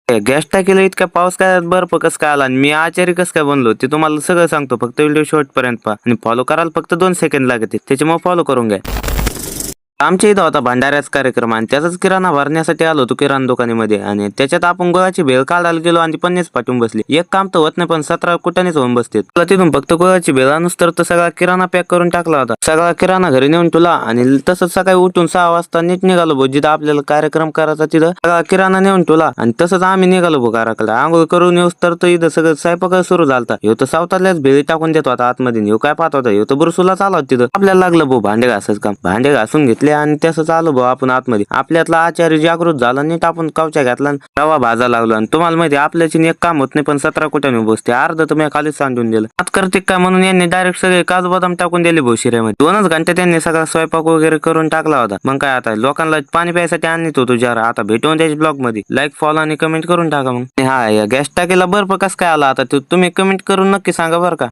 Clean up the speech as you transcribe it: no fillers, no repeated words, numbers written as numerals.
Gas टाकीला इतका पाऊस काय बर्फ कसं काय आला आणि मी आचारी कसं काय बनलो ते तुम्हाला सगळं सांगतो. फक्त व्हिडिओ शेवटपर्यंत पहा आणि फॉलो करायला फक्त 2 सेकंद लागते. त्याच्यामुळे फॉलो करून घ्या. आमच्या इथं होता भंडाऱ्याचा कार्यक्रम आणि त्याचाच किराणा भरण्यासाठी आलो होतो किराणा दुकानामध्ये आणि त्याच्यात आपण गुळाची भेळ काढायला गेलो आणि पन्नीस पाठवून बसली. एक काम तर होत नाही पण 17 कुठानेच होऊन बसते. तुला तिथून फक्त गुळाची भेळ आणूस तर सगळा किराणा पॅक करून टाकला होता. सगळा किराणा घरी नेऊन तुला आणि तसंच सकाळी उठून 6 वाजता नीट निघालो भाऊ. जिथं आपल्याला कार्यक्रम करायचा तिथं सगळा किराणा नेऊन तुला आणि तसंच आम्ही निघालो भाऊ घराकडे. आंघोळ करून येऊस तर इथं सगळं स्वयंपाक सुरू झालता. ह्यो तर सावताल्याच भेळी टाकून देतो आता आतमध्ये. ह्यो काय पाहत होता, ह्यो तर बुरसुला चालला होता तिथं. आपल्याला लागलं भाऊ भांडे घासायचं काम. भांडे घासून घेतले आणि तसंच आलो भाऊ आपण आतमध्ये. आपल्यातला आचार्य जागृत झाला. नीट आपण कवच्या घातला रवा भाजा लागलो आणि तुम्हाला माहिती आपल्याची एक काम होत नाही पण 17 कुठे बसते. अर्ध तर मी खालीच सांडून दिलं. आत करते काय म्हणून यांनी डायरेक्ट सगळे काजू बदाम टाकून दिले भाऊ शिऱ्यामध्ये. 2च घंटे त्यांनी सगळा स्वयंपाक वगैरे करून टाकला होता. मग काय आता लोकांना पाणी प्यायसाठी आणत होतो जरा. आता भेटून त्याच्या ब्लॉग मध्ये लाईक फॉलो आणि कमेंट करून टाका. मग हा या गॅस टाकीला बर्फ कसं काय आला आता तुम्ही कमेंट करून नक्की सांगा बरं का.